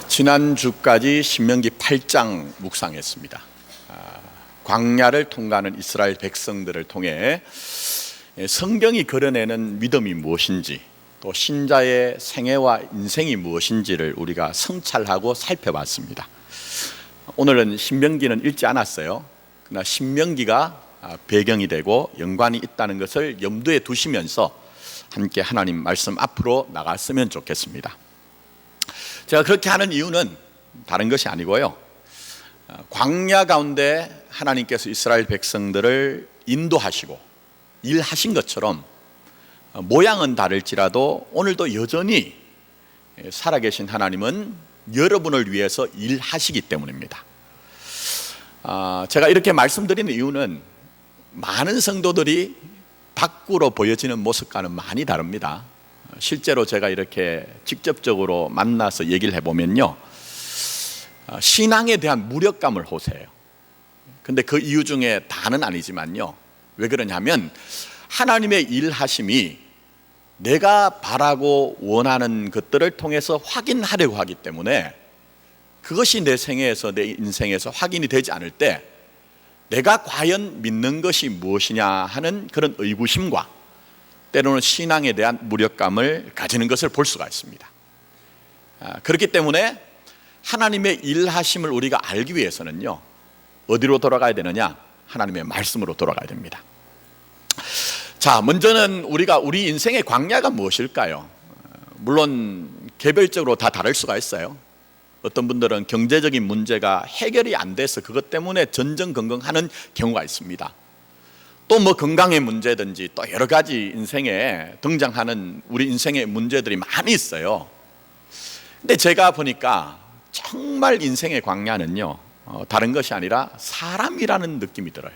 지난주까지 신명기 8장 묵상했습니다. 광야를 통과하는 이스라엘 백성들을 통해 성경이 그려내는 믿음이 무엇인지, 또 신자의 생애와 인생이 무엇인지를 우리가 성찰하고 살펴봤습니다. 오늘은 신명기는 읽지 않았어요. 그러나 신명기가 배경이 되고 연관이 있다는 것을 염두에 두시면서 함께 하나님 말씀 앞으로 나갔으면 좋겠습니다. 제가 그렇게 하는 이유는 다른 것이 아니고요, 광야 가운데 하나님께서 이스라엘 백성들을 인도하시고 일하신 것처럼 모양은 다를지라도 오늘도 여전히 살아계신 하나님은 여러분을 위해서 일하시기 때문입니다. 제가 이렇게 말씀드리는 이유는 많은 성도들이 밖으로 보여지는 모습과는 많이 다릅니다. 실제로 제가 이렇게 직접적으로 만나서 얘기를 해보면요, 신앙에 대한 무력감을 호소해요. 근데 그 이유 중에 다는 아니지만요, 왜 그러냐면 하나님의 일하심이 내가 바라고 원하는 것들을 통해서 확인하려고 하기 때문에, 그것이 내 생애에서, 내 인생에서 확인이 되지 않을 때 내가 과연 믿는 것이 무엇이냐 하는 그런 의구심과 때로는 신앙에 대한 무력감을 가지는 것을 볼 수가 있습니다. 그렇기 때문에 하나님의 일하심을 우리가 알기 위해서는요, 어디로 돌아가야 되느냐? 하나님의 말씀으로 돌아가야 됩니다. 자, 먼저는 우리 인생의 광야가 무엇일까요? 물론 개별적으로 다 다를 수가 있어요. 어떤 분들은 경제적인 문제가 해결이 안 돼서 그것 때문에 전전긍긍하는 경우가 있습니다. 또 뭐 건강의 문제든지 또 여러 가지 인생에 등장하는 우리 인생의 문제들이 많이 있어요. 근데 제가 보니까 정말 인생의 광야는요, 다른 것이 아니라 사람이라는 느낌이 들어요.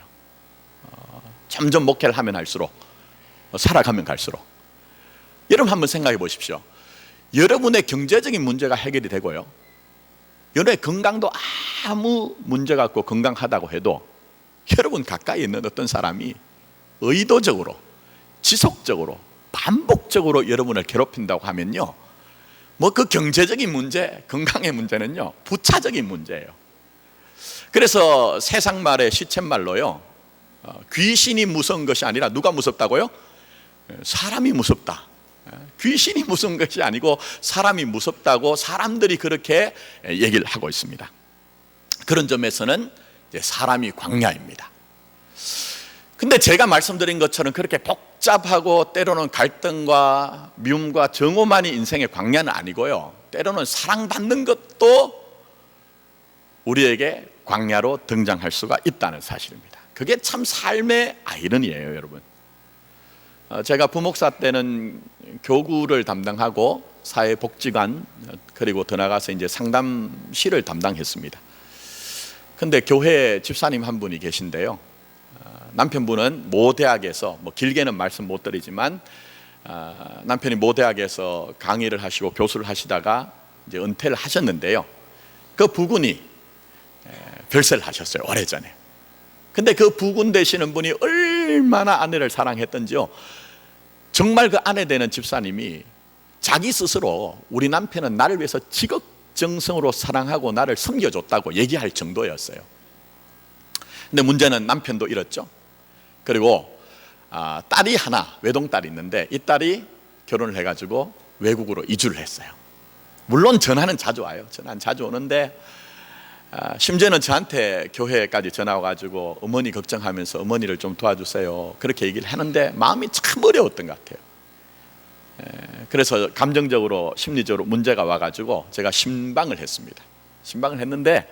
점점 목회를 하면 할수록, 살아가면 갈수록. 여러분 한번 생각해 보십시오. 여러분의 경제적인 문제가 해결이 되고요, 여러분의 건강도 아무 문제가 없고 건강하다고 해도 여러분 가까이 있는 어떤 사람이 의도적으로, 지속적으로, 반복적으로 여러분을 괴롭힌다고 하면요, 뭐 그 경제적인 문제, 건강의 문제는요, 부차적인 문제예요. 그래서 세상 말에 시쳇말로요, 귀신이 무서운 것이 아니라 누가 무섭다고요? 사람이 무섭다. 귀신이 무서운 것이 아니고 사람이 무섭다고 사람들이 그렇게 얘기를 하고 있습니다. 그런 점에서는 이제 사람이 광야입니다. 근데 제가 말씀드린 것처럼 그렇게 복잡하고 때로는 갈등과 미움과 정오만이 인생의 광야는 아니고요, 때로는 사랑받는 것도 우리에게 광야로 등장할 수가 있다는 사실입니다. 그게 참 삶의 아이러니예요, 여러분. 제가 부목사 때는 교구를 담당하고 사회복지관, 그리고 더 나가서 이제 상담실을 담당했습니다. 근데 교회 집사님 한 분이 계신데요, 남편분은 모 대학에서, 뭐 길게는 말씀 못 드리지만 남편이 모 대학에서 강의를 하시고 교수를 하시다가 이제 은퇴를 하셨는데요, 그 부군이 별세를 하셨어요, 오래전에. 근데 그 부군 되시는 분이 얼마나 아내를 사랑했던지요, 정말 그 아내 되는 집사님이 자기 스스로 우리 남편은 나를 위해서 지극정성으로 사랑하고 나를 섬겨줬다고 얘기할 정도였어요. 근데 문제는 남편도 잃었죠. 그리고 딸이 하나, 외동딸이 있는데 이 딸이 결혼을 해가지고 외국으로 이주를 했어요. 물론 전화는 자주 와요. 전화는 자주 오는데 심지어는 저한테 교회까지 전화 와가지고 어머니 걱정하면서 어머니를 좀 도와주세요, 그렇게 얘기를 하는데 마음이 참 어려웠던 것 같아요. 그래서 감정적으로, 심리적으로 문제가 와가지고 제가 신방을 했습니다. 신방을 했는데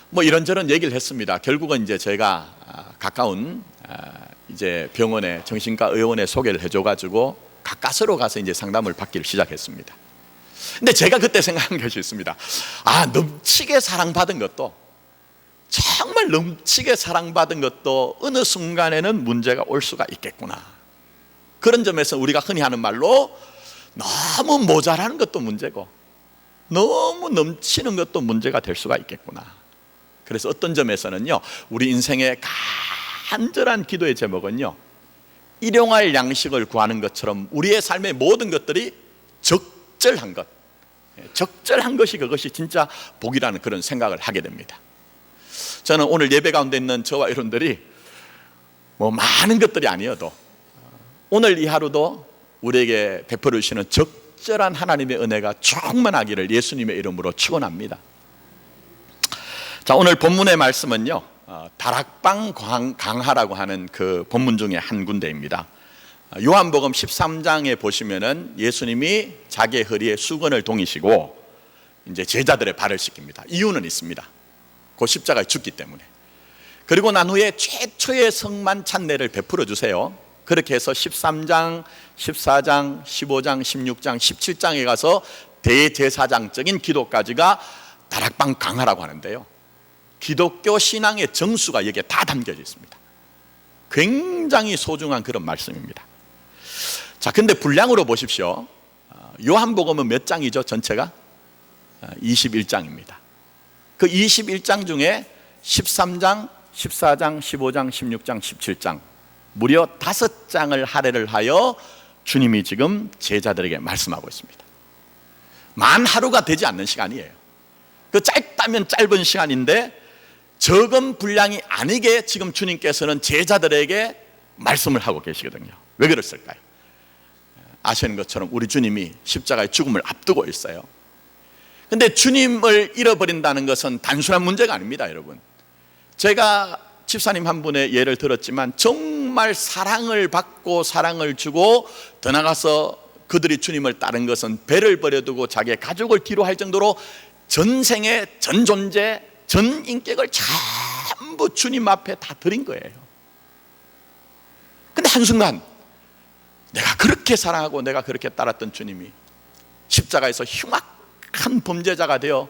뭐 이런저런 얘기를 했습니다. 결국은 이제 제가 가까운 이제 병원에, 정신과 의원에 소개를 해줘가지고 가까스로 가서 이제 상담을 받기를 시작했습니다. 근데 제가 그때 생각한 것이 있습니다. 넘치게 사랑받은 것도, 정말 넘치게 사랑받은 것도 어느 순간에는 문제가 올 수가 있겠구나. 그런 점에서 우리가 흔히 하는 말로 너무 모자라는 것도 문제고 너무 넘치는 것도 문제가 될 수가 있겠구나. 그래서 어떤 점에서는요, 우리 인생의 간절한 기도의 제목은요, 일용할 양식을 구하는 것처럼 우리의 삶의 모든 것들이 적절한 것, 적절한 것이 그것이 진짜 복이라는 그런 생각을 하게 됩니다. 저는 오늘 예배 가운데 있는 저와 여러분들이 뭐 많은 것들이 아니어도 오늘 이 하루도 우리에게 베풀어 주시는 적절한 하나님의 은혜가 충만하기를 예수님의 이름으로 축원합니다. 자, 오늘 본문의 말씀은요, 다락방 강하라고 하는 그 본문 중에 한 군데입니다. 요한복음 13장에 보시면은 예수님이 자기의 허리에 수건을 동이시고 이제 제자들의 발을 씻깁니다. 이유는 있습니다. 그 십자가에 죽기 때문에. 그리고 난 후에 최초의 성만 찬례를 베풀어 주세요. 그렇게 해서 13장, 14장, 15장, 16장, 17장에 가서 대제사장적인 기도까지가 다락방 강하라고 하는데요, 기독교 신앙의 정수가 여기에 다 담겨져 있습니다. 굉장히 소중한 그런 말씀입니다. 자, 근데 분량으로 보십시오. 요한복음은 몇 장이죠? 전체가 21장입니다. 그 21장 중에 13장, 14장, 15장, 16장, 17장 무려 5장을 할애를 하여 주님이 지금 제자들에게 말씀하고 있습니다. 만 하루가 되지 않는 시간이에요. 그 짧다면 짧은 시간인데 적은 분량이 아니게 지금 주님께서는 제자들에게 말씀을 하고 계시거든요. 왜 그랬을까요? 아시는 것처럼 우리 주님이 십자가의 죽음을 앞두고 있어요. 근데 주님을 잃어버린다는 것은 단순한 문제가 아닙니다, 여러분. 제가 집사님 한 분의 예를 들었지만 정말 사랑을 받고 사랑을 주고 더 나가서 그들이 주님을 따른 것은 배를 버려두고 자기의 가족을 뒤로 할 정도로 전생의 전 존재, 전 인격을 전부 주님 앞에 다 드린 거예요. 근데 한순간 내가 그렇게 사랑하고 내가 그렇게 따랐던 주님이 십자가에서 흉악한 범죄자가 되어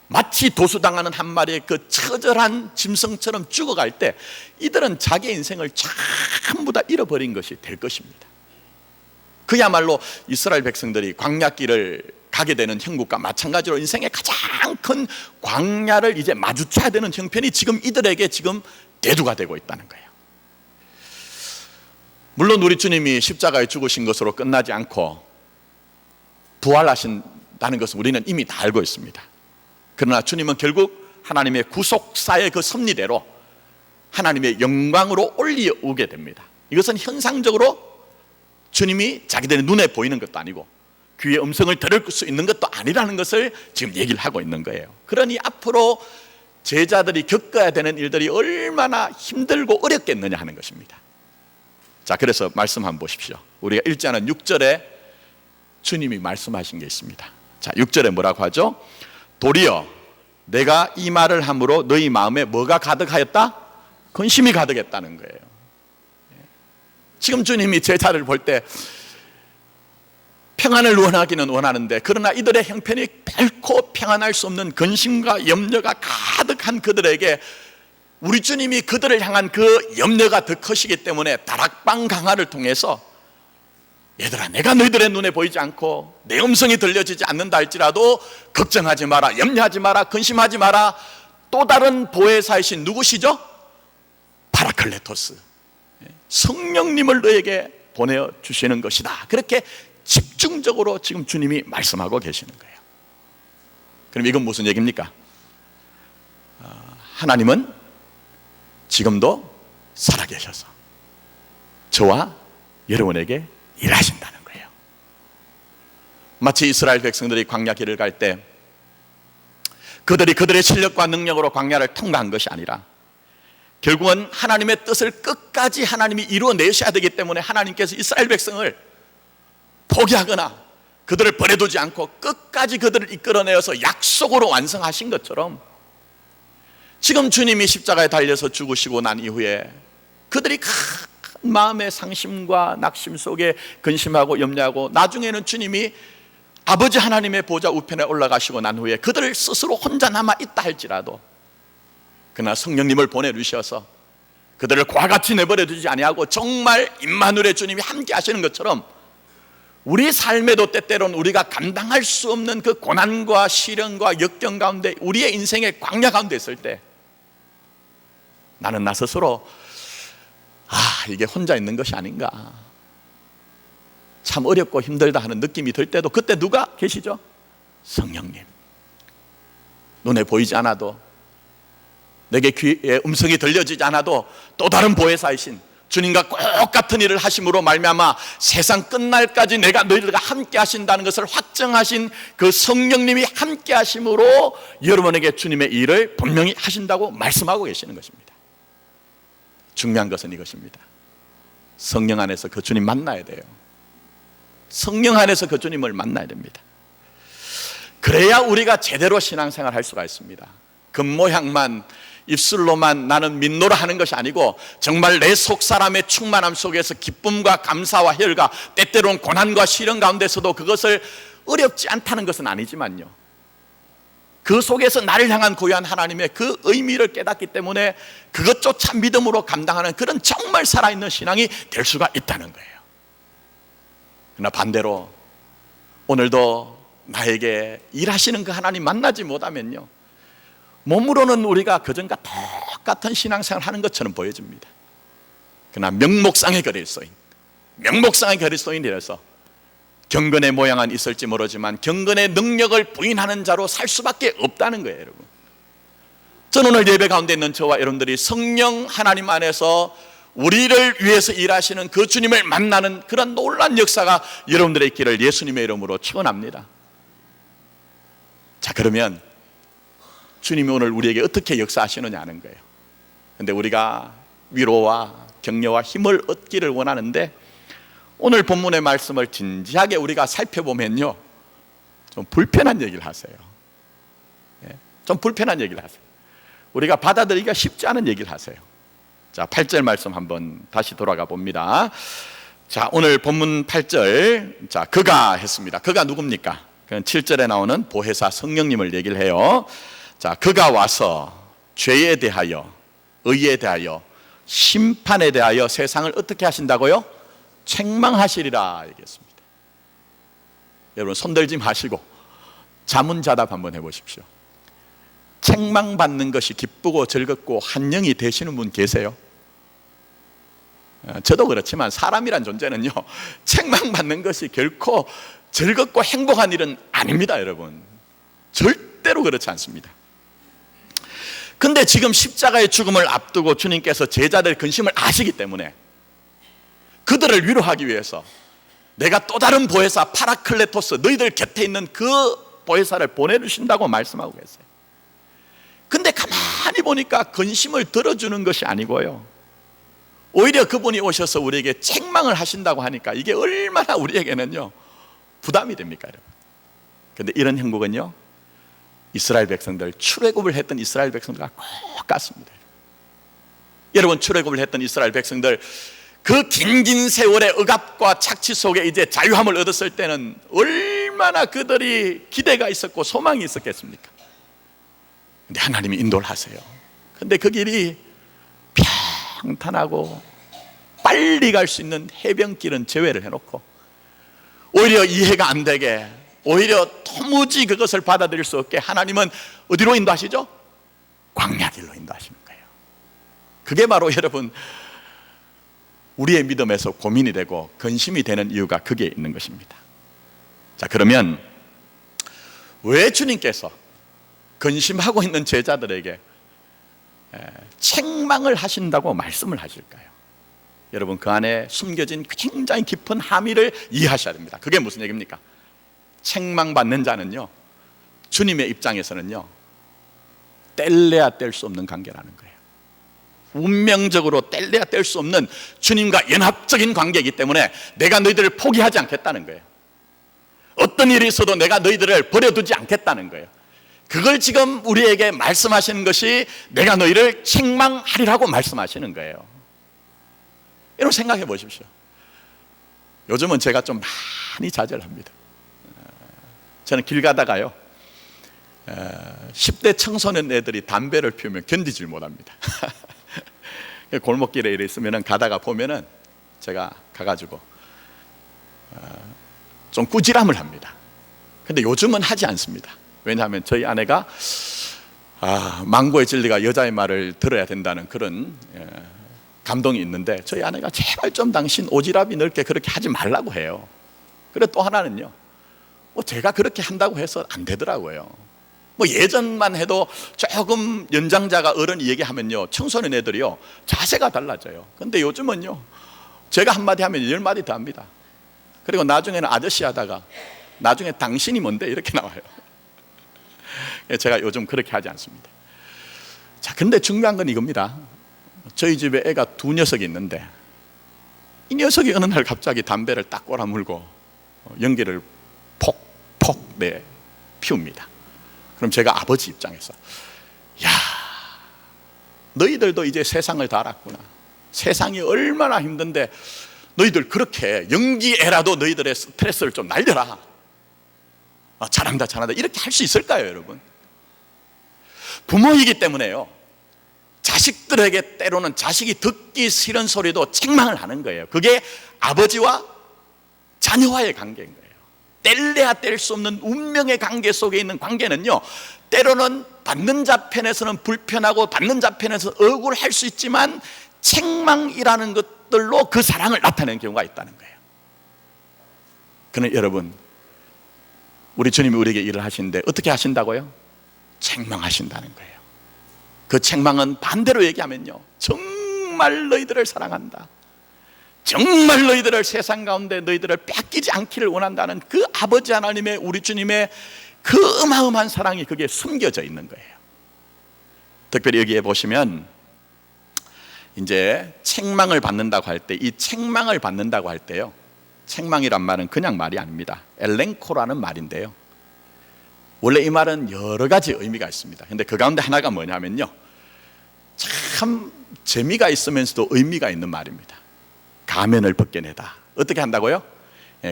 마치 도수당하는 한 마리의 그 처절한 짐승처럼 죽어갈 때 이들은 자기 인생을 전부 다 잃어버린 것이 될 것입니다. 그야말로 이스라엘 백성들이 광야길을 가게 되는 형국과 마찬가지로 인생의 가장 큰 광야를 이제 마주쳐야 되는 형편이 지금 이들에게 지금 대두가 되고 있다는 거예요. 물론 우리 주님이 십자가에 죽으신 것으로 끝나지 않고 부활하신다는 것은 우리는 이미 다 알고 있습니다. 그러나 주님은 결국 하나님의 구속사의 그 섭리대로 하나님의 영광으로 올려오게 됩니다. 이것은 현상적으로 주님이 자기들의 눈에 보이는 것도 아니고 귀의 음성을 들을 수 있는 것도 아니라는 것을 지금 얘기를 하고 있는 거예요. 그러니 앞으로 제자들이 겪어야 되는 일들이 얼마나 힘들고 어렵겠느냐 하는 것입니다. 자, 그래서 말씀 한번 보십시오. 우리가 읽지 않은 6절에 주님이 말씀하신 게 있습니다. 자, 6절에 뭐라고 하죠? 도리어 내가 이 말을 함으로 너희 마음에 뭐가 가득하였다? 근심이 가득했다는 거예요. 지금 주님이 제자를 볼 때 평안을 원하기는 원하는데 그러나 이들의 형편이 결코 평안할 수 없는 근심과 염려가 가득한 그들에게 우리 주님이 그들을 향한 그 염려가 더 크시기 때문에 다락방 강화를 통해서 얘들아, 내가 너희들의 눈에 보이지 않고 내 음성이 들려지지 않는다 할지라도 걱정하지 마라, 염려하지 마라, 근심하지 마라. 또 다른 보혜사이신 누구시죠? 파라클레토스, 성령님을 너에게 보내주시는 것이다. 그렇게 집중적으로 지금 주님이 말씀하고 계시는 거예요. 그럼 이건 무슨 얘기입니까? 하나님은 지금도 살아계셔서 저와 여러분에게 일하신다는 거예요. 마치 이스라엘 백성들이 광야 길을 갈 때 그들이 그들의 실력과 능력으로 광야를 통과한 것이 아니라 결국은 하나님의 뜻을 끝까지 하나님이 이루어내셔야 되기 때문에 하나님께서 이스라엘 백성을 포기하거나 그들을 버려두지 않고 끝까지 그들을 이끌어내어서 약속으로 완성하신 것처럼 지금 주님이 십자가에 달려서 죽으시고 난 이후에 그들이 큰 마음의 상심과 낙심 속에 근심하고 염려하고 나중에는 주님이 아버지 하나님의 보좌 우편에 올라가시고 난 후에 그들을 스스로 혼자 남아있다 할지라도 그러나 성령님을 보내주셔서 그들을 과같이 내버려 두지 아니하고 정말 임마누엘의 주님이 함께 하시는 것처럼 우리 삶에도 때때로는 우리가 감당할 수 없는 그 고난과 시련과 역경 가운데 우리의 인생의 광야 가운데 있을 때 나는 나 스스로 이게 혼자 있는 것이 아닌가, 참 어렵고 힘들다 하는 느낌이 들 때도 그때 누가 계시죠? 성령님, 눈에 보이지 않아도, 내게 귀에 음성이 들려지지 않아도 또 다른 보혜사이신 주님과 똑같은 일을 하심으로 말미암아 세상 끝날까지 내가 너희들과 함께 하신다는 것을 확정하신 그 성령님이 함께 하심으로 여러분에게 주님의 일을 분명히 하신다고 말씀하고 계시는 것입니다. 중요한 것은 이것입니다. 성령 안에서 그 주님 만나야 돼요. 성령 안에서 그 주님을 만나야 됩니다. 그래야 우리가 제대로 신앙생활 할 수가 있습니다. 겉모양만, 입술로만 나는 믿노라 하는 것이 아니고 정말 내 속사람의 충만함 속에서 기쁨과 감사와 혈과 때때로는 고난과 시련 가운데서도 그것을 어렵지 않다는 것은 아니지만요, 그 속에서 나를 향한 고유한 하나님의 그 의미를 깨닫기 때문에 그것조차 믿음으로 감당하는 그런 정말 살아있는 신앙이 될 수가 있다는 거예요. 그러나 반대로 오늘도 나에게 일하시는 그 하나님 만나지 못하면요, 몸으로는 우리가 그전과 똑같은 신앙생활 하는 것처럼 보여집니다. 그러나 명목상의 그리스도인, 명목상의 그리스도인이라서 경건의 모양은 있을지 모르지만 경건의 능력을 부인하는 자로 살 수밖에 없다는 거예요. 여러분, 저는 오늘 예배 가운데 있는 저와 여러분들이 성령 하나님 안에서 우리를 위해서 일하시는 그 주님을 만나는 그런 놀라운 역사가 여러분들의 있기를 예수님의 이름으로 축원합니다. 자, 그러면 주님이 오늘 우리에게 어떻게 역사하시느냐 하는 거예요. 그런데 우리가 위로와 격려와 힘을 얻기를 원하는데 오늘 본문의 말씀을 진지하게 우리가 살펴보면요, 좀 불편한 얘기를 하세요. 좀 불편한 얘기를 하세요. 우리가 받아들이기가 쉽지 않은 얘기를 하세요. 자, 8절 말씀 한번 다시 돌아가 봅니다. 자, 오늘 본문 8절, 자, 그가 했습니다. 그가 누굽니까? 그건 7절에 나오는 보혜사 성령님을 얘기를 해요. 자, 그가 와서 죄에 대하여, 의에 대하여, 심판에 대하여 세상을 어떻게 하신다고요? 책망하시리라 얘기했습니다. 여러분, 손들지 마시고 자문자답 한번 해보십시오. 책망받는 것이 기쁘고 즐겁고 한영이 되시는 분 계세요? 저도 그렇지만 사람이란 존재는요, 책망받는 것이 결코 즐겁고 행복한 일은 아닙니다. 여러분, 절대로 그렇지 않습니다. 근데 지금 십자가의 죽음을 앞두고 주님께서 제자들 근심을 아시기 때문에 그들을 위로하기 위해서 내가 또 다른 보혜사 파라클레토스, 너희들 곁에 있는 그 보혜사를 보내주신다고 말씀하고 계세요. 근데 가만히 보니까 근심을 들어주는 것이 아니고요, 오히려 그분이 오셔서 우리에게 책망을 하신다고 하니까 이게 얼마나 우리에게는요 부담이 됩니까, 여러분? 근데 이런 형국은요, 이스라엘 백성들, 출애굽을 했던 이스라엘 백성들과 똑같습니다. 여러분, 출애굽을 했던 이스라엘 백성들, 그 긴긴 세월의 억압과 착취 속에 이제 자유함을 얻었을 때는 얼마나 그들이 기대가 있었고 소망이 있었겠습니까? 근데 하나님이 인도를 하세요. 근데 그 길이 평탄하고 빨리 갈 수 있는 해변길은 제외를 해놓고 오히려 이해가 안 되게, 오히려 도무지 그것을 받아들일 수 없게 하나님은 어디로 인도하시죠? 광야길로 인도하시는 거예요. 그게 바로 여러분 우리의 믿음에서 고민이 되고 근심이 되는 이유가 그게 있는 것입니다. 자, 그러면 왜 주님께서 근심하고 있는 제자들에게 책망을 하신다고 말씀을 하실까요? 여러분, 그 안에 숨겨진 굉장히 깊은 함의를 이해하셔야 됩니다. 그게 무슨 얘기입니까? 책망받는 자는요, 주님의 입장에서는요, 뗄래야 뗄 수 없는 관계라는 거예요. 운명적으로 뗄래야 뗄 수 없는 주님과 연합적인 관계이기 때문에 내가 너희들을 포기하지 않겠다는 거예요. 어떤 일이 있어도 내가 너희들을 버려두지 않겠다는 거예요. 그걸 지금 우리에게 말씀하시는 것이 내가 너희를 책망하리라고 말씀하시는 거예요. 여러분, 생각해 보십시오. 요즘은 제가 좀 많이 좌절합니다. 저는 길 가다가요, 10대 청소년 애들이 담배를 피우면 견디질 못합니다. 골목길에 이래 있으면 가다가 보면은 제가 가가지고 좀 꾸지람을 합니다. 근데 요즘은 하지 않습니다. 왜냐하면 저희 아내가 망고의 진리가 여자의 말을 들어야 된다는 그런 감동이 있는데, 저희 아내가 제발 좀 당신 오지랖이 넓게 그렇게 하지 말라고 해요. 그리고 또 하나는요, 제가 그렇게 한다고 해서 안 되더라고요. 예전만 해도 조금 연장자가 어른이 얘기하면요, 청소년 애들이요 자세가 달라져요. 근데 요즘은요, 제가 한마디 하면 10마디 더 합니다. 그리고 나중에는 아저씨 하다가 나중에 당신이 뭔데 이렇게 나와요. 제가 요즘 그렇게 하지 않습니다. 자, 근데 중요한 건 이겁니다. 저희 집에 애가 2녀석이 있는데 이 녀석이 어느 날 갑자기 담배를 딱 꼬라물고 연기를 폭폭 피웁니다. 그럼 제가 아버지 입장에서, 야, 너희들도 이제 세상을 다 알았구나. 세상이 얼마나 힘든데 너희들 그렇게 연기애라도 너희들의 스트레스를 좀 날려라. 잘한다 잘한다 이렇게 할 수 있을까요, 여러분? 부모이기 때문에요, 자식들에게 때로는 자식이 듣기 싫은 소리도 책망을 하는 거예요. 그게 아버지와 자녀와의 관계인 거예요. 뗄래야 뗄 수 없는 운명의 관계 속에 있는 관계는요, 때로는 받는 자 편에서는 불편하고 받는 자 편에서 억울할 수 있지만 책망이라는 것들로 그 사랑을 나타내는 경우가 있다는 거예요. 그러나 여러분, 우리 주님이 우리에게 일을 하시는데 어떻게 하신다고요? 책망하신다는 거예요. 그 책망은 반대로 얘기하면요, 정말 너희들을 사랑한다, 정말 너희들을 세상 가운데 너희들을 뺏기지 않기를 원한다는 그 아버지 하나님의, 우리 주님의 그 어마어마한 사랑이 거기에 숨겨져 있는 거예요. 특별히 여기에 보시면 이제 책망을 받는다고 할 때, 이 책망을 받는다고 할 때요, 책망이란 말은 그냥 말이 아닙니다. 엘렌코라는 말인데요, 원래 이 말은 여러 가지 의미가 있습니다. 근데 그 가운데 하나가 뭐냐면요, 참 재미가 있으면서도 의미가 있는 말입니다. 가면을 벗겨내다. 어떻게 한다고요?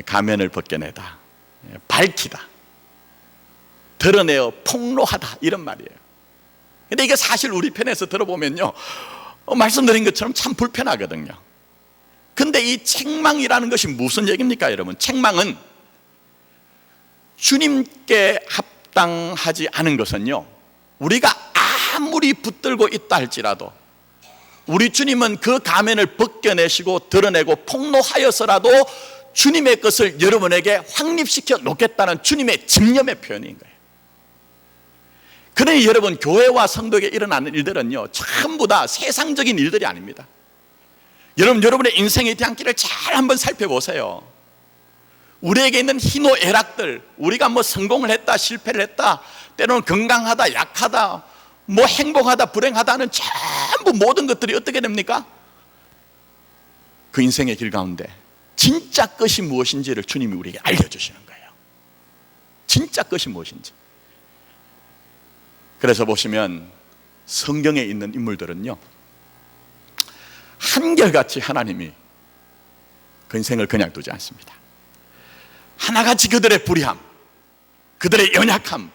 가면을 벗겨내다, 밝히다, 드러내어 폭로하다, 이런 말이에요. 근데 이게 사실 우리 편에서 들어보면요, 말씀드린 것처럼 참 불편하거든요. 근데 이 책망이라는 것이 무슨 얘기입니까, 여러분? 책망은 주님께 합당하지 않은 것은요, 우리가 아무리 붙들고 있다 할지라도 우리 주님은 그 가면을 벗겨내시고 드러내고 폭로하여서라도 주님의 것을 여러분에게 확립시켜 놓겠다는 주님의 집념의 표현인 거예요. 그러니 여러분, 교회와 성도에게 일어나는 일들은요, 전부 다 세상적인 일들이 아닙니다. 여러분의 인생의 뒤안길을 잘 한번 살펴보세요. 우리에게 있는 희노애락들, 우리가 성공을 했다 실패를 했다, 때로는 건강하다 약하다, 행복하다 불행하다는 전부 모든 것들이 어떻게 됩니까? 그 인생의 길 가운데 진짜 것이 무엇인지를 주님이 우리에게 알려주시는 거예요. 진짜 것이 무엇인지. 그래서 보시면 성경에 있는 인물들은요, 한결같이 하나님이 그 인생을 그냥 두지 않습니다. 하나같이 그들의 불의함, 그들의 연약함,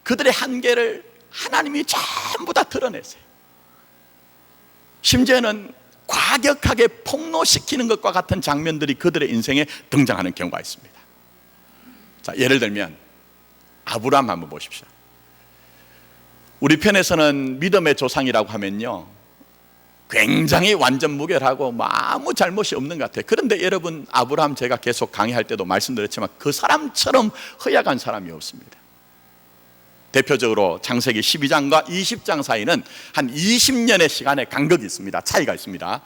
그들의 한계를 하나님이 전부 다 드러내세요. 심지어는 과격하게 폭로시키는 것과 같은 장면들이 그들의 인생에 등장하는 경우가 있습니다. 자, 예를 들면 아브라함 한번 보십시오. 우리 편에서는 믿음의 조상이라고 하면요, 굉장히 완전 무결하고 아무 잘못이 없는 것 같아요. 그런데 여러분, 아브라함 제가 계속 강의할 때도 말씀드렸지만 그 사람처럼 허약한 사람이 없습니다. 대표적으로 창세기 12장과 20장 사이는 한 20년의 시간의 간격이 있습니다. 차이가 있습니다.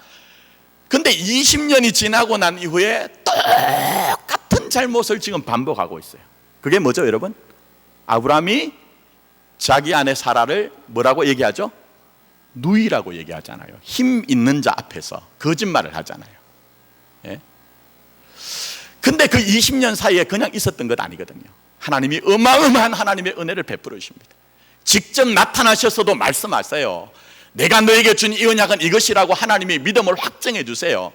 근데 20년이 지나고 난 이후에 똑같은 잘못을 지금 반복하고 있어요. 그게 뭐죠, 여러분? 아브라함이 자기 아내 사라를 뭐라고 얘기하죠? 누이라고 얘기하잖아요. 힘 있는 자 앞에서 거짓말을 하잖아요. 예? 근데 그 20년 사이에 그냥 있었던 것 아니거든요. 하나님이 어마어마한 하나님의 은혜를 베풀어 주십니다. 직접 나타나셔서도 말씀하세요. 내가 너에게 준 이 언약은 이것이라고 하나님이 믿음을 확증해 주세요.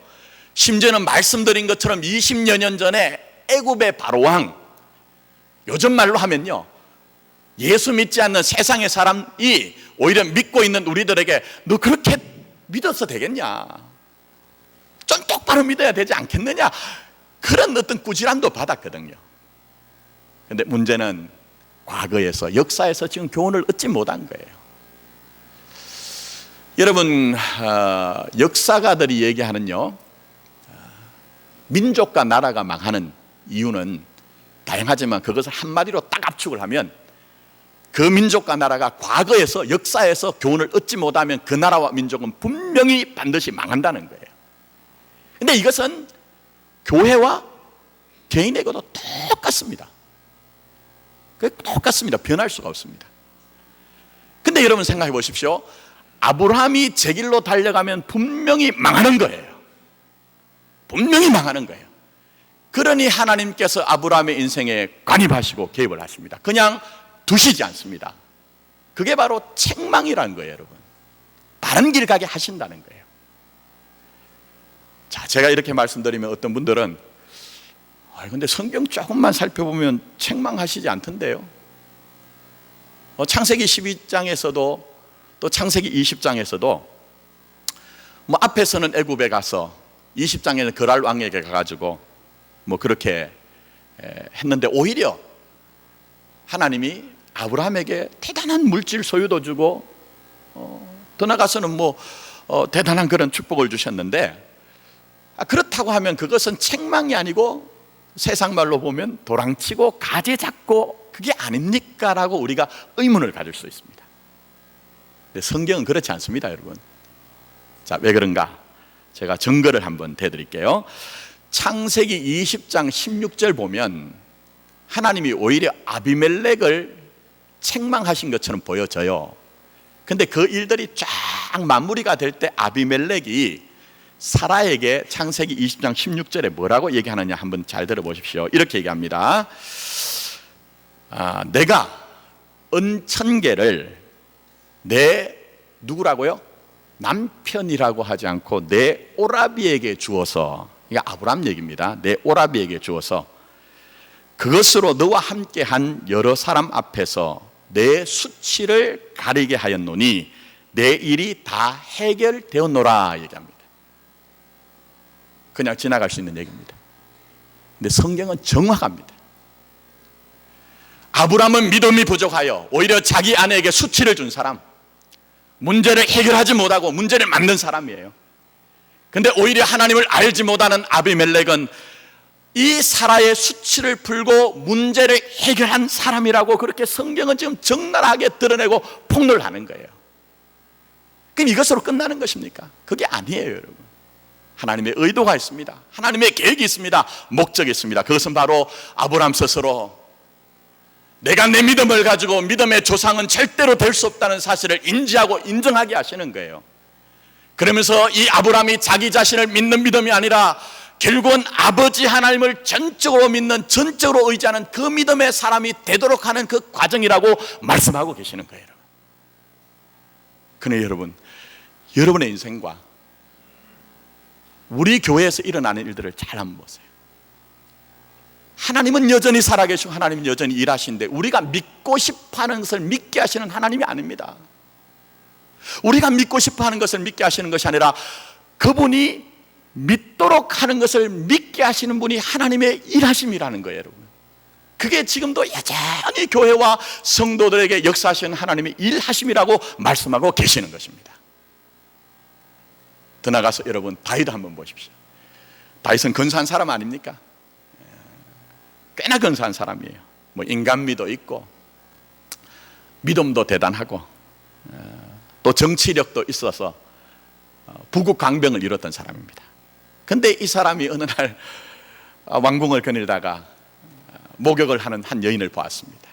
심지어는 말씀드린 것처럼 20여 년 전에 애굽의 바로왕, 요즘 말로 하면요, 예수 믿지 않는 세상의 사람이 오히려 믿고 있는 우리들에게 너 그렇게 믿어서 되겠냐, 좀 똑바로 믿어야 되지 않겠느냐, 그런 어떤 꾸지람도 받았거든요. 그런데 문제는 과거에서, 역사에서 지금 교훈을 얻지 못한 거예요. 여러분, 역사가들이 얘기하는요, 민족과 나라가 망하는 이유는 다양하지만 그것을 한마디로 딱 압축을 하면 그 민족과 나라가 과거에서 역사에서 교훈을 얻지 못하면 그 나라와 민족은 분명히 반드시 망한다는 거예요. 근데 이것은 교회와 개인에게도 똑같습니다. 똑같습니다. 변할 수가 없습니다. 근데 여러분 생각해 보십시오. 아브라함이 제 길로 달려가면 분명히 망하는 거예요. 분명히 망하는 거예요. 그러니 하나님께서 아브라함의 인생에 관입하시고 개입을 하십니다. 그냥 두시지 않습니다. 그게 바로 책망이라는 거예요, 여러분. 바른 길 가게 하신다는 거예요. 자, 제가 이렇게 말씀드리면 어떤 분들은 근데 성경 조금만 살펴보면 책망하시지 않던데요. 창세기 12장에서도 또 창세기 20장에서도 뭐 앞에서는 애굽에 가서 20장에는 그랄 왕에게 가가지고 뭐 그렇게 했는데 오히려 하나님이 아브라함에게 대단한 물질 소유도 주고 더 나아가서는 뭐 대단한 그런 축복을 주셨는데 그렇다고 하면 그것은 책망이 아니고 세상 말로 보면 도랑치고 가재 잡고 그게 아닙니까? 라고 우리가 의문을 가질 수 있습니다. 근데 성경은 그렇지 않습니다, 여러분. 자, 왜 그런가? 제가 증거를 한번 대드릴게요. 창세기 20장 16절 보면 하나님이 오히려 아비멜렉을 책망하신 것처럼 보여져요. 근데 그 일들이 쫙 마무리가 될 때 아비멜렉이 사라에게 창세기 20장 16절에 뭐라고 얘기하느냐 한번 잘 들어보십시오. 이렇게 얘기합니다. 내가 은천계를 내 누구라고요? 남편이라고 하지 않고 내 오라비에게 주어서, 이게 아브라함 얘기입니다. 내 오라비에게 주어서 그것으로 너와 함께한 여러 사람 앞에서 내 수치를 가리게 하였노니 내 일이 다 해결되었노라 얘기합니다. 그냥 지나갈 수 있는 얘기입니다. 근데 성경은 정확합니다. 아브라함은 믿음이 부족하여 오히려 자기 아내에게 수치를 준 사람, 문제를 해결하지 못하고 문제를 만든 사람이에요. 근데 오히려 하나님을 알지 못하는 아비멜렉은 이 사라의 수치를 풀고 문제를 해결한 사람이라고 그렇게 성경은 지금 적나라하게 드러내고 폭로를 하는 거예요. 그럼 이것으로 끝나는 것입니까? 그게 아니에요, 여러분. 하나님의 의도가 있습니다. 하나님의 계획이 있습니다. 목적이 있습니다. 그것은 바로 아브라함 스스로 내가 내 믿음을 가지고 믿음의 조상은 절대로 될 수 없다는 사실을 인지하고 인정하게 하시는 거예요. 그러면서 이 아브라함이 자기 자신을 믿는 믿음이 아니라 결국은 아버지 하나님을 전적으로 믿는, 전적으로 의지하는 그 믿음의 사람이 되도록 하는 그 과정이라고 말씀하고 계시는 거예요. 그러나 여러분, 여러분의 인생과 우리 교회에서 일어나는 일들을 잘 한번 보세요. 하나님은 여전히 살아계시고 하나님은 여전히 일하시는데 우리가 믿고 싶어하는 것을 믿게 하시는 하나님이 아닙니다. 우리가 믿고 싶어하는 것을 믿게 하시는 것이 아니라 그분이 믿도록 하는 것을 믿게 하시는 분이 하나님의 일하심이라는 거예요, 여러분. 그게 지금도 여전히 교회와 성도들에게 역사하시는 하나님의 일하심이라고 말씀하고 계시는 것입니다. 더 나가서 여러분 다윗 한번 보십시오. 다윗은 근사한 사람 아닙니까? 꽤나 근사한 사람이에요. 뭐 인간미도 있고 믿음도 대단하고 또 정치력도 있어서 부국 강병을 이뤘던 사람입니다. 근데 이 사람이 어느 날 왕궁을 거닐다가 목욕을 하는 한 여인을 보았습니다.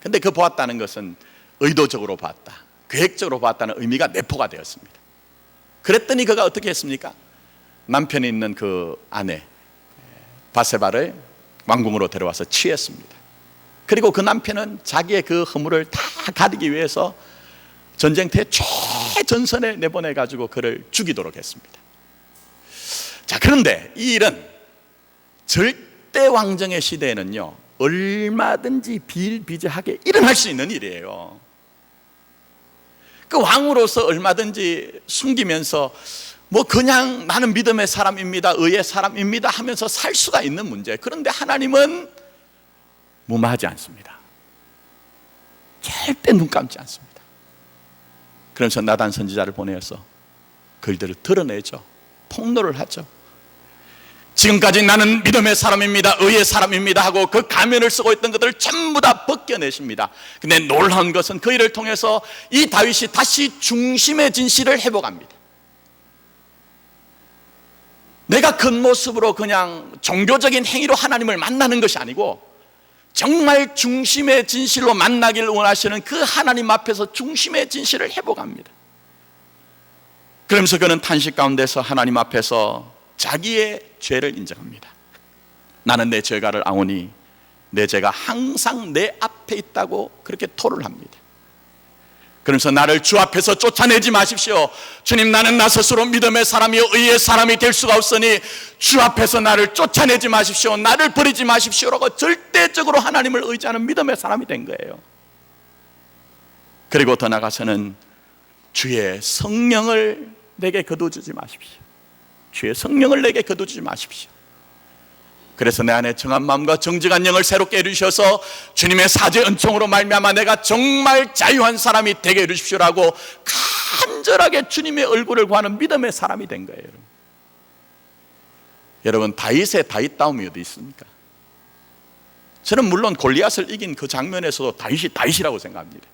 근데 그 보았다는 것은 의도적으로 보았다, 계획적으로 보았다는 의미가 내포가 되었습니다. 그랬더니 그가 어떻게 했습니까? 남편이 있는 그 아내 바세바를 왕궁으로 데려와서 취했습니다. 그리고 그 남편은 자기의 그 허물을 다 가리기 위해서 전쟁터에 최전선에 내보내가지고 그를 죽이도록 했습니다. 자, 그런데 이 일은 절대 왕정의 시대에는요 얼마든지 비일비재하게 일어날 수 있는 일이에요. 그 왕으로서 얼마든지 숨기면서 뭐 그냥 나는 믿음의 사람입니다, 의의 사람입니다 하면서 살 수가 있는 문제. 그런데 하나님은 무마하지 않습니다. 절대 눈 감지 않습니다. 그러면서 나단 선지자를 보내서 그 일들을 드러내죠. 폭로를 하죠. 지금까지 나는 믿음의 사람입니다, 의의 사람입니다 하고 그 가면을 쓰고 있던 것들을 전부 다 벗겨내십니다. 근데 놀라운 것은 그 일을 통해서 이 다윗이 다시 중심의 진실을 회복합니다. 내가 겉모습으로 그냥 종교적인 행위로 하나님을 만나는 것이 아니고 정말 중심의 진실로 만나기를 원하시는 그 하나님 앞에서 중심의 진실을 회복합니다. 그러면서 그는 탄식 가운데서 하나님 앞에서 자기의 죄를 인정합니다. 나는 내 죄가를 아오니 내 죄가 항상 내 앞에 있다고 그렇게 토를 합니다. 그러면서 나를 주 앞에서 쫓아내지 마십시오. 주님, 나는 나 스스로 믿음의 사람이요 의의 사람이 될 수가 없으니 주 앞에서 나를 쫓아내지 마십시오, 나를 버리지 마십시오라고 절대적으로 하나님을 의지하는 믿음의 사람이 된 거예요. 그리고 더 나아가서는 주의 성령을 내게 거두어주지 마십시오. 주의 성령을 내게 거두어주지 마십시오. 그래서 내 안에 정한 마음과 정직한 영을 새롭게 해주셔서 주님의 사죄 은총으로 말미암아 내가 정말 자유한 사람이 되게 해주십시오라고 간절하게 주님의 얼굴을 구하는 믿음의 사람이 된 거예요. 여러분, 다윗의 다윗다움이 어디 있습니까? 저는 물론 골리앗을 이긴 그 장면에서도 다윗이 다윗이라고 생각합니다.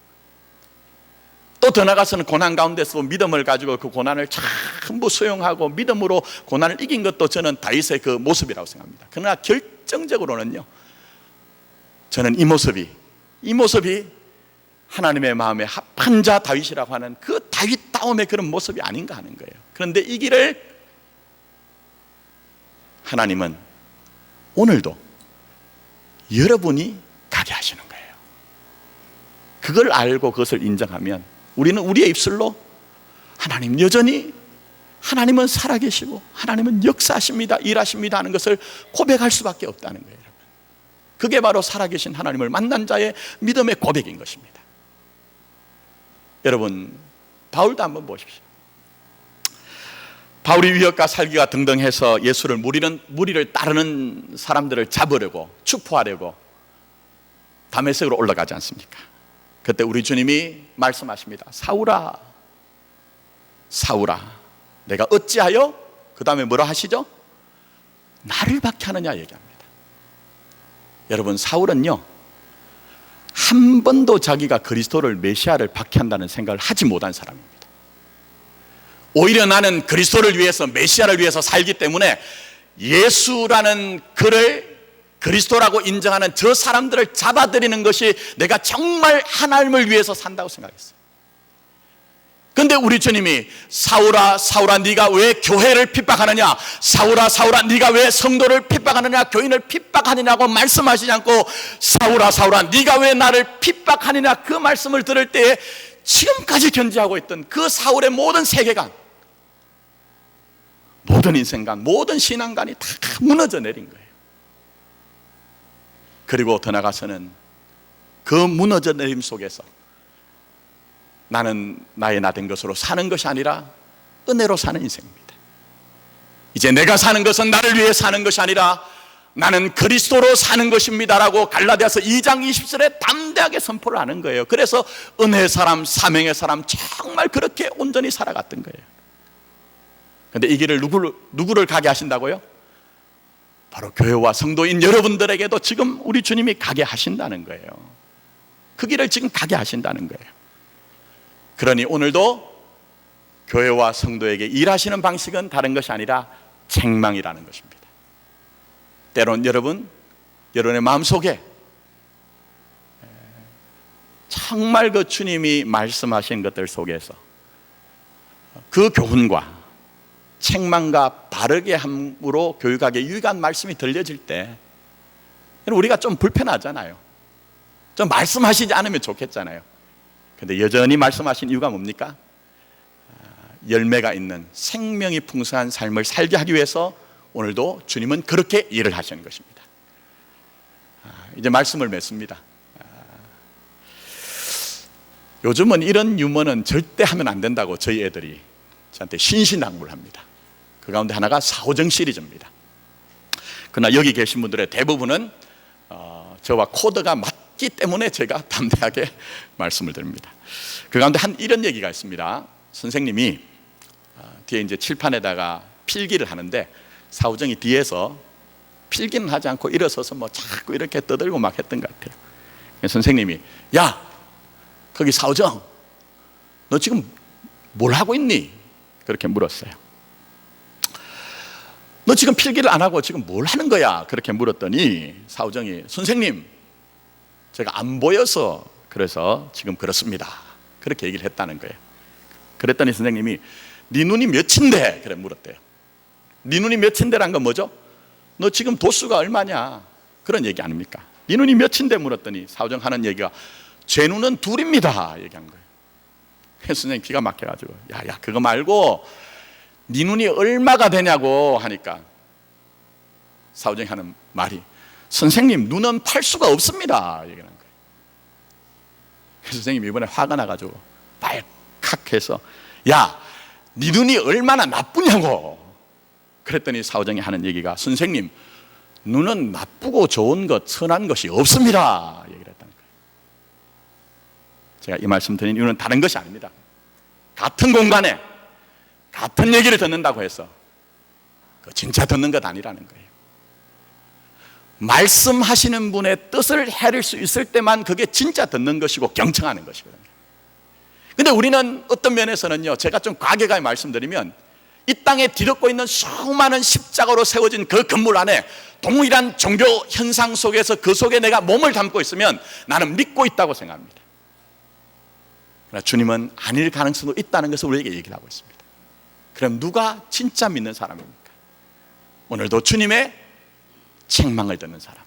또 더 나아가서는 고난 가운데서 믿음을 가지고 그 고난을 전부 수용하고 믿음으로 고난을 이긴 것도 저는 다윗의 그 모습이라고 생각합니다. 그러나 결정적으로는요, 저는 이 모습이 하나님의 마음에 합한 자 다윗이라고 하는 그 다윗다움의 그런 모습이 아닌가 하는 거예요. 그런데 이 길을 하나님은 오늘도 여러분이 가게 하시는 거예요. 그걸 알고 그것을 인정하면 우리는 우리의 입술로 하나님 여전히 하나님은 살아계시고 하나님은 역사하십니다, 일하십니다 하는 것을 고백할 수밖에 없다는 거예요. 그게 바로 살아계신 하나님을 만난 자의 믿음의 고백인 것입니다. 여러분, 바울도 한번 보십시오. 바울이 위협과 살기가 등등해서 예수를 무리를 따르는 사람들을 잡으려고 축포하려고 다메섹으로 올라가지 않습니까? 그때 우리 주님이 말씀하십니다. 사울아, 사울아, 내가 어찌하여, 그 다음에 뭐라 하시죠? 나를 박해하느냐 얘기합니다. 여러분, 사울은요 한 번도 자기가 그리스도를 메시아를 박해한다는 생각을 하지 못한 사람입니다. 오히려 나는 그리스도를 위해서, 메시아를 위해서 살기 때문에 예수라는 그를 그리스도라고 인정하는 저 사람들을 잡아들이는 것이 내가 정말 하나님을 위해서 산다고 생각했어요. 그런데 우리 주님이 사울아, 사울아, 네가 왜 교회를 핍박하느냐, 사울아, 사울아, 네가 왜 성도를 핍박하느냐, 교인을 핍박하느냐고 말씀하시지 않고 사울아, 사울아, 네가 왜 나를 핍박하느냐 그 말씀을 들을 때에 지금까지 견지하고 있던 그 사울의 모든 세계관, 모든 인생관, 모든 신앙관이 다 무너져 내린 거예요. 그리고 더 나아가서는 그 무너져 내림 속에서 나는 나의 나된 것으로 사는 것이 아니라 은혜로 사는 인생입니다. 이제 내가 사는 것은 나를 위해 사는 것이 아니라 나는 그리스도로 사는 것입니다라고 갈라디아서 2장 20절에 담대하게 선포를 하는 거예요. 그래서 은혜의 사람, 사명의 사람 정말 그렇게 온전히 살아갔던 거예요. 그런데 이 길을 누구를 가게 하신다고요? 바로 교회와 성도인 여러분들에게도 지금 우리 주님이 가게 하신다는 거예요. 그 길을 지금 가게 하신다는 거예요. 그러니 오늘도 교회와 성도에게 일하시는 방식은 다른 것이 아니라 책망이라는 것입니다. 때론 여러분의 마음속에 정말 그 주님이 말씀하신 것들 속에서 그 교훈과 책망과 바르게 함으로 교육하게 유익한 말씀이 들려질 때 우리가 좀 불편하잖아요. 좀 말씀하시지 않으면 좋겠잖아요. 근데 여전히 말씀하신 이유가 뭡니까? 열매가 있는 생명이 풍성한 삶을 살게 하기 위해서 오늘도 주님은 그렇게 일을 하시는 것입니다. 이제 말씀을 맺습니다. 요즘은 이런 유머는 절대 하면 안 된다고 저희 애들이 저한테 신신당부를 합니다. 그 가운데 하나가 사오정 시리즈입니다. 그러나 여기 계신 분들의 대부분은 저와 코드가 맞기 때문에 제가 담대하게 말씀을 드립니다. 그 가운데 이런 얘기가 있습니다. 선생님이 뒤에 이제 칠판에다가 필기를 하는데 사우정이 뒤에서 필기는 하지 않고 일어서서 뭐 자꾸 이렇게 떠들고 막 했던 것 같아요. 선생님이 야, 거기 사우정, 너 지금 뭘 하고 있니? 그렇게 물었어요. 너 지금 필기를 안 하고 지금 뭘 하는 거야? 그렇게 물었더니 사우정이 선생님, 제가 안 보여서 그래서 지금 그렇습니다. 그렇게 얘기를 했다는 거예요. 그랬더니 선생님이 네 눈이 몇인데? 그래 물었대요. 네 눈이 몇인데란 건 뭐죠? 너 지금 도수가 얼마냐? 그런 얘기 아닙니까? 네 눈이 몇인데 물었더니 사우정 하는 얘기가 제 눈은 둘입니다 얘기한 거예요. 그래서 선생님 기가 막혀가지고 야 그거 말고 네 눈이 얼마가 되냐고 하니까 사우정이 하는 말이 선생님 눈은 팔 수가 없습니다 얘기하는 거예요. 그래서 선생님이 이번에 화가 나가지고 발칵해서 야, 네 눈이 얼마나 나쁘냐고. 그랬더니 사우정이 하는 얘기가 선생님, 눈은 나쁘고 좋은 것, 선한 것이 없습니다 얘기를 했다는 거예요. 제가 이 말씀 드린 이유는 다른 것이 아닙니다. 같은 공간에 같은 얘기를 듣는다고 해서 그 진짜 듣는 것 아니라는 거예요. 말씀하시는 분의 뜻을 헤아릴 수 있을 때만 그게 진짜 듣는 것이고 경청하는 것이거든요. 근데 우리는 어떤 면에서는요, 제가 좀 과격하게 말씀드리면 이 땅에 뒤덮고 있는 수많은 십자가로 세워진 그 건물 안에 동일한 종교 현상 속에서 그 속에 내가 몸을 담고 있으면 나는 믿고 있다고 생각합니다. 그러나 주님은 아닐 가능성도 있다는 것을 우리에게 얘기를 하고 있습니다. 그럼 누가 진짜 믿는 사람입니까? 오늘도 주님의 책망을 듣는 사람,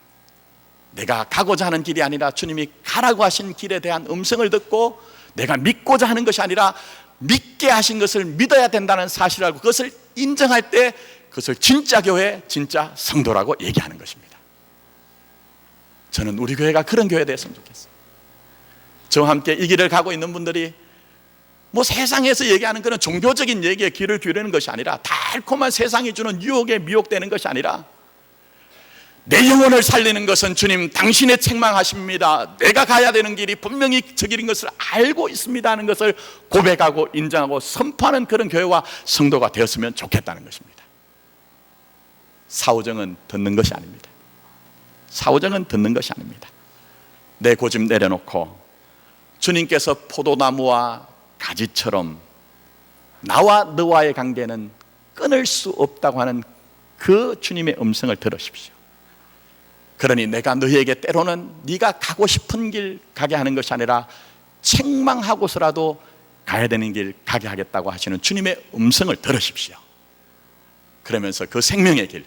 내가 가고자 하는 길이 아니라 주님이 가라고 하신 길에 대한 음성을 듣고 내가 믿고자 하는 것이 아니라 믿게 하신 것을 믿어야 된다는 사실을 알고 그것을 인정할 때 그것을 진짜 교회, 진짜 성도라고 얘기하는 것입니다. 저는 우리 교회가 그런 교회 됐으면 좋겠어요. 저와 함께 이 길을 가고 있는 분들이 뭐 세상에서 얘기하는 그런 종교적인 얘기에 귀를 기울이는 것이 아니라 달콤한 세상이 주는 유혹에 미혹되는 것이 아니라 내 영혼을 살리는 것은 주님 당신의 책망하십니다. 내가 가야 되는 길이 분명히 저 길인 것을 알고 있습니다 하는 것을 고백하고 인정하고 선포하는 그런 교회와 성도가 되었으면 좋겠다는 것입니다. 사우정은 듣는 것이 아닙니다. 사우정은 듣는 것이 아닙니다. 내 고집 내려놓고 주님께서 포도나무와 가지처럼 나와 너와의 관계는 끊을 수 없다고 하는 그 주님의 음성을 들으십시오. 그러니 내가 너희에게 때로는 네가 가고 싶은 길 가게 하는 것이 아니라 책망하고서라도 가야 되는 길 가게 하겠다고 하시는 주님의 음성을 들으십시오. 그러면서 그 생명의 길,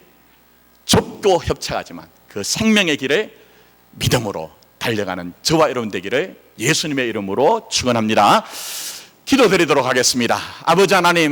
좁고 협착하지만 그 생명의 길에 믿음으로 달려가는 저와 여러분 되기를 예수님의 이름으로 축원합니다. 기도드리도록 하겠습니다. 아버지 하나님,